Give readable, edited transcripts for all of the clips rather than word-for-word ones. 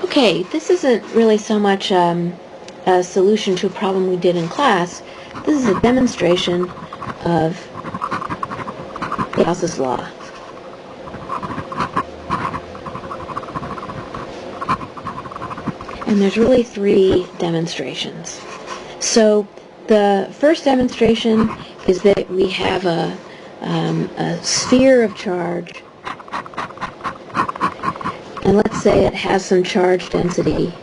Okay, this isn't really so much a solution to a problem we did in class. This is a demonstration of Gauss's law. And there's really three demonstrations. So the first demonstration is that we have a sphere of charge, and let's say it has some charge density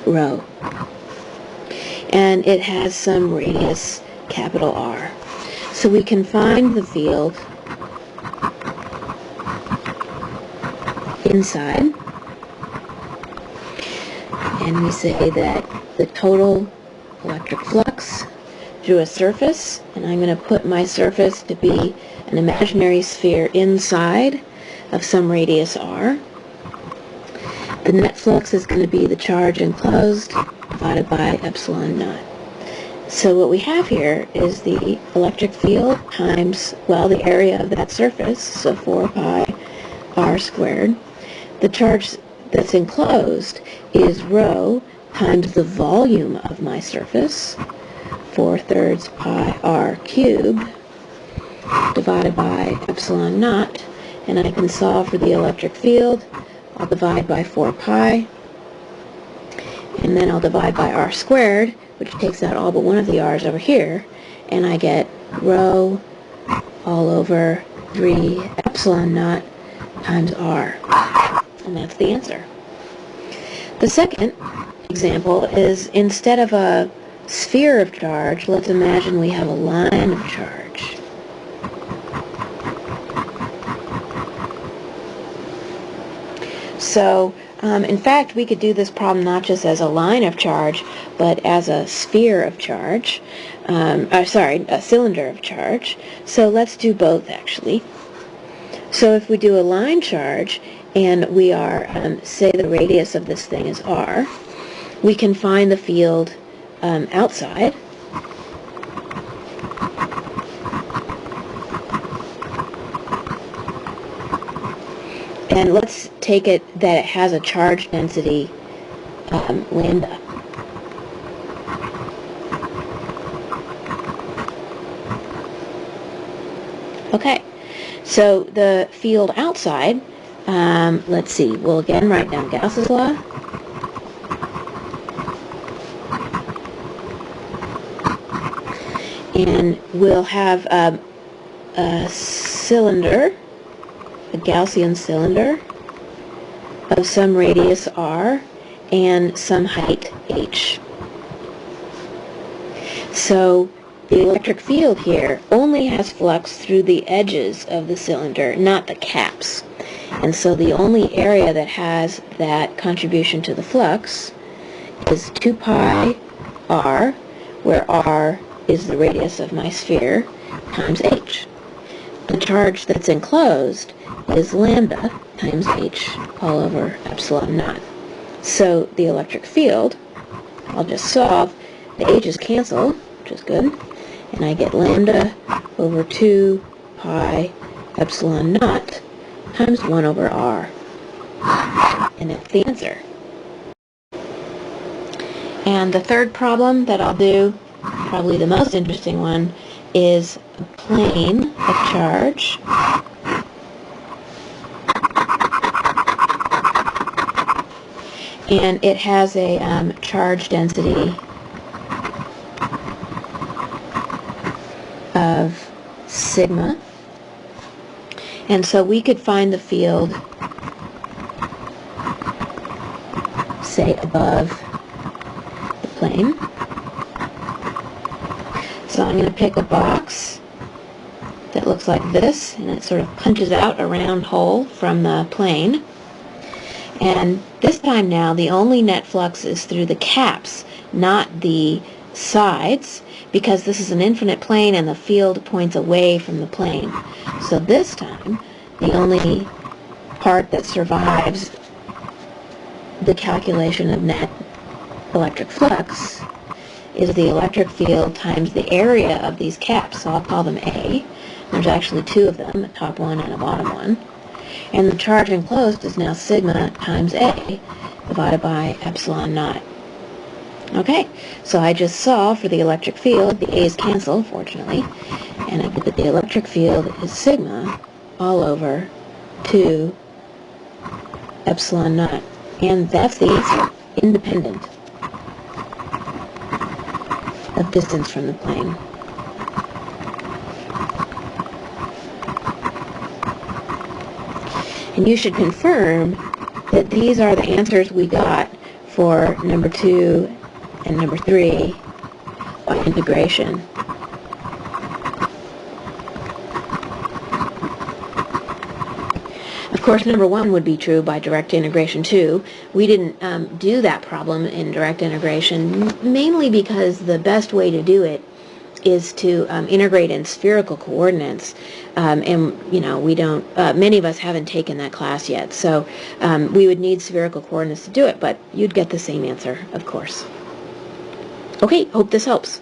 rho, and it has some radius capital R. So we can find the field inside, and we say that the total electric flux through a surface, and I'm going to put my surface to be an imaginary sphere inside of some radius R. The net flux is going to be the charge enclosed divided by epsilon naught. So what we have here is the electric field times, well, the area of that surface, so 4 pi r squared. The charge that's enclosed is rho times the volume of my surface, 4/3 pi r cubed, divided by epsilon naught, and I can solve for the electric field. I'll divide by 4 pi, and then I'll divide by r squared, which takes out all but one of the r's over here, and I get rho all over 3 epsilon naught times r. And that's the answer. The second example is, instead of a sphere of charge, let's imagine we have a line of charge. So, in fact, we could do this problem not just as a line of charge, but as a sphere of charge. A cylinder of charge. So let's do both, actually. So if we do a line charge, and we are, say the radius of this thing is r, we can find the field outside. And let's take it that it has a charge density lambda. Okay, so the field outside, let's see, we'll again write down Gauss's law. And we'll have a cylinder, a Gaussian cylinder of some radius r and some height h. So the electric field here only has flux through the edges of the cylinder, not the caps. And so the only area that has that contribution to the flux is 2 pi r, where r is the radius of my sphere, times h. The charge that's enclosed is lambda times h all over epsilon naught. So the electric field, I'll just solve, the h's cancel, which is good, and I get lambda over 2 pi epsilon naught times 1 over r. And that's the answer. And the third problem that I'll do, probably the most interesting one, is a plane of charge and it has a charge density of sigma, and so we could find the field, say, above the plane. So I'm going to pick a box that looks like this, and it sort of punches out a round hole from the plane. And this time now, the only net flux is through the caps, not the sides, because this is an infinite plane and the field points away from the plane. So this time, the only part that survives the calculation of net electric flux is the electric field times the area of these caps, so I'll call them A. There's actually two of them, a top one and a bottom one. And the charge enclosed is now sigma times A divided by epsilon naught. Okay, so I just solved for the electric field. The A's cancel, fortunately, and I get that the electric field is sigma all over 2 epsilon naught. And that's the answer, independent of distance from the plane. And you should confirm that these are the answers we got for number 2 and number 3 by integration. Of course, number 1 would be true by direct integration too. We didn't do that problem in direct integration, mainly because the best way to do it is to integrate in spherical coordinates, and we don't. Many of us haven't taken that class yet, so we would need spherical coordinates to do it. But you'd get the same answer, of course. Okay, hope this helps.